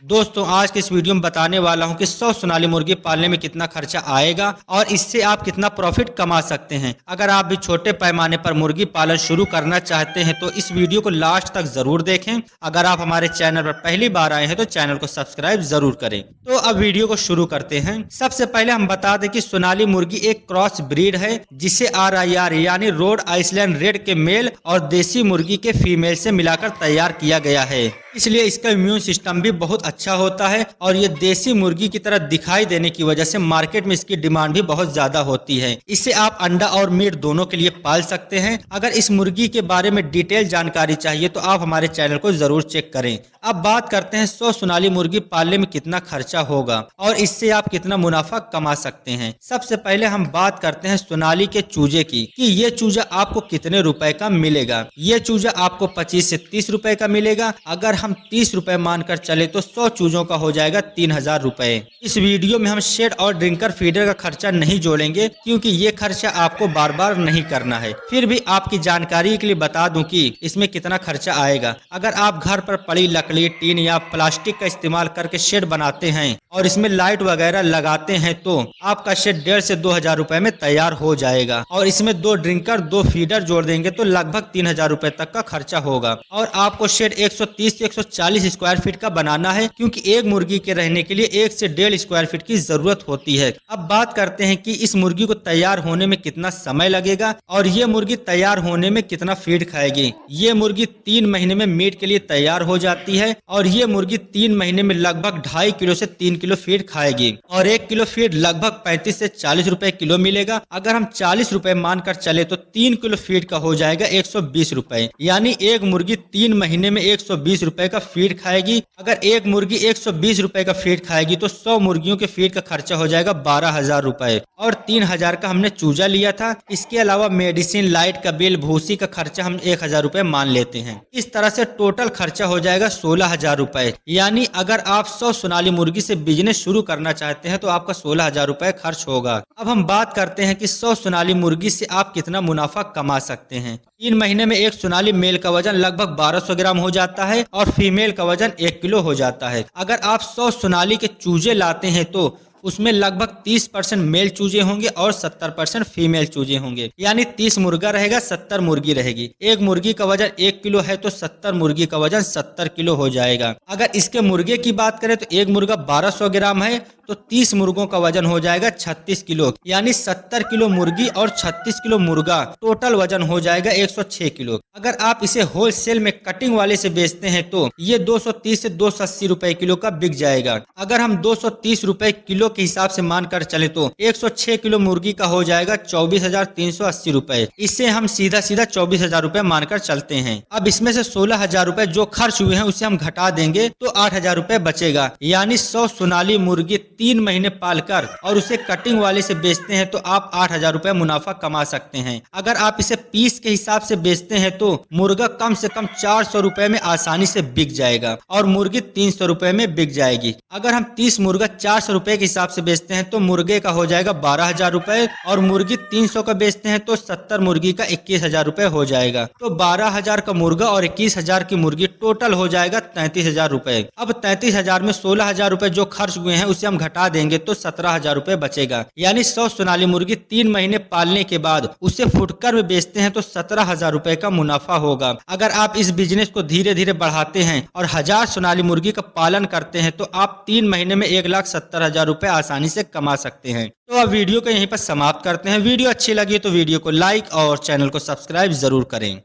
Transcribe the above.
दोस्तों आज के इस वीडियो में बताने वाला हूं कि 100 सोनाली मुर्गी पालने में कितना खर्चा आएगा और इससे आप कितना प्रॉफिट कमा सकते हैं। अगर आप भी छोटे पैमाने पर मुर्गी पालन शुरू करना चाहते हैं तो इस वीडियो को लास्ट तक जरूर देखें। अगर आप हमारे चैनल पर पहली बार आए हैं तो चैनल को सब्सक्राइब जरूर करें। तो अब वीडियो को शुरू करते हैं। सबसे पहले हम बता दें कि सोनाली मुर्गी एक क्रॉस ब्रीड है जिसे RIR यानी रोड आइसलैंड रेड के मेल और देसी मुर्गी के फीमेल से मिलाकर तैयार किया गया है, इसलिए इसका इम्यून सिस्टम भी बहुत अच्छा होता है और ये देसी मुर्गी की तरह दिखाई देने की वजह से मार्केट में इसकी डिमांड भी बहुत ज्यादा होती है। इसे आप अंडा और मीट दोनों के लिए पाल सकते हैं। अगर इस मुर्गी के बारे में डिटेल जानकारी चाहिए तो आप हमारे चैनल को जरूर चेक करें। अब बात करते हैं 100 सोनाली मुर्गी पालने में कितना खर्चा होगा और इससे आप कितना मुनाफा कमा सकते हैं। सबसे पहले हम बात करते हैं सोनाली के चूजे की कि ये चूजा आपको कितने रुपए का मिलेगा। ये चूजा आपको 25 से 30 रुपए का मिलेगा। अगर हम 30 रुपए मानकर चले तो 100 चूजों का हो जाएगा 3000 रुपए। इस वीडियो में हम शेड और ड्रिंकर फीडर का खर्चा नहीं जोड़ेंगे क्योंकि ये खर्चा आपको बार बार नहीं करना है। फिर भी आपकी जानकारी के लिए बता दूं कि इसमें कितना खर्चा आएगा। अगर आप घर पर पड़ी लकड़ी, टीन या प्लास्टिक का इस्तेमाल करके शेड बनाते हैं और इसमें लाइट वगैरह लगाते हैं तो आपका शेड 1500 से 2000 रुपए में तैयार हो जाएगा। और इसमें 2 ड्रिंकर 2 फीडर जोड़ देंगे तो लगभग 3000 रुपए तक का खर्चा होगा। और आपको शेड 130 से 140 स्क्वायर फीट का बनाना है क्योंकि एक मुर्गी के रहने के लिए 1 से 1.5 स्क्वायर फीट की जरूरत होती है। अब बात करते हैं कि इस मुर्गी को तैयार होने में कितना समय लगेगा और ये मुर्गी तैयार होने में कितना फीड खाएगी। ये मुर्गी 3 महीने में मीट के लिए तैयार हो जाती है और ये मुर्गी 3 महीने में लगभग 2.5 किलो से 3 किलो फीड खाएगी और 1 किलो फीड लगभग 35 से 40 रुपए किलो मिलेगा। अगर हम 40 रुपए मानकर चले तो 3 किलो फीड का हो जाएगा 120 रुपए, यानी एक मुर्गी 3 महीने में 120 रुपए का फीड खाएगी। अगर एक मुर्गी 120 रुपए का फीड खाएगी तो 100 मुर्गियों के फीड का खर्चा हो जाएगा 12,000 रुपए और 3,000 का हमने चूजा लिया था। इसके अलावा मेडिसिन, लाइट का बिल, भूसी का खर्चा हम 1,000 रुपए मान लेते हैं। इस तरह से टोटल खर्चा हो जाएगा 16,000 रुपए। यानी अगर आप 100 सोनाली मुर्गी से बिजनेस शुरू करना चाहते हैं तो आपका 16,000 रुपए खर्च होगा। अब हम बात करते हैं कि 100 सोनाली मुर्गी से आप कितना मुनाफा कमा सकते हैं। 3 महीने में एक सोनाली मेल का वजन लगभग 1200 ग्राम हो जाता है और फीमेल का वजन 1 किलो हो जाता है। अगर आप 100 सोनाली के चूजे लाते हैं तो उसमें लगभग 30% मेल चूजे होंगे और 70% फीमेल चूजे होंगे, यानी 30 मुर्गा रहेगा, 70 मुर्गी रहेगी। एक मुर्गी का वजन 1 किलो है तो 70 मुर्गी का वजन 70 किलो हो जाएगा। अगर इसके मुर्गे की बात करें तो एक मुर्गा 1200 ग्राम है तो 30 मुर्गों का वजन हो जाएगा 36 किलो, यानी 70 किलो मुर्गी और 36 किलो मुर्गा, टोटल वजन हो जाएगा 106 किलो। अगर आप इसे होलसेल में कटिंग वाले से बेचते हैं तो ये 230 से 280 रुपए किलो का बिक जाएगा। अगर हम 230 रुपए किलो के हिसाब से मानकर चले तो 106 किलो मुर्गी का हो जाएगा 24,380 रुपए। इससे हम सीधा 24,000 रुपए मानकर चलते हैं। अब इसमें से 16,000 रुपए जो खर्च हुए हैं उसे हम घटा देंगे तो 8,000 रुपए बचेगा, यानी 100 सोनाली मुर्गी 3 महीने पालकर और उसे कटिंग वाले से बेचते हैं तो आप 8,000 रुपए मुनाफा कमा सकते हैं। अगर आप इसे पीस के हिसाब से बेचते हैं तो मुर्गा कम से कम 400 रुपए में आसानी से बिक जाएगा और मुर्गी 300 रुपए में बिक जाएगी। अगर हम 30 मुर्गा 400 रुपए के हिसाब से बेचते हैं तो मुर्गे का हो जाएगा 12,000 रुपए और मुर्गी 300 का बेचते हैं तो 70 मुर्गी का 21,000 रुपए हो जाएगा। तो 12,000 का मुर्गा और 21,000 की मुर्गी टोटल हो जाएगा 33,000 रुपए। अब 33,000 में 16,000 रुपए जो खर्च हुए हैं उसे हम घटा देंगे तो 17,000 रुपए बचेगा, यानी 100 सोनाली मुर्गी 3 महीने पालने के बाद उसे फुटकर में बेचते हैं तो 17,000 रुपए का मुनाफा होगा। अगर आप इस बिजनेस को धीरे धीरे बढ़ाते हैं और 1000 सोनाली मुर्गी का पालन करते हैं तो आप 3 महीने में 1,70,000 रुपए आसानी से कमा सकते हैं। तो अब वीडियो को यहीं पर समाप्त करते हैं। वीडियो अच्छी लगी तो वीडियो को लाइक और चैनल को सब्सक्राइब जरूर करें।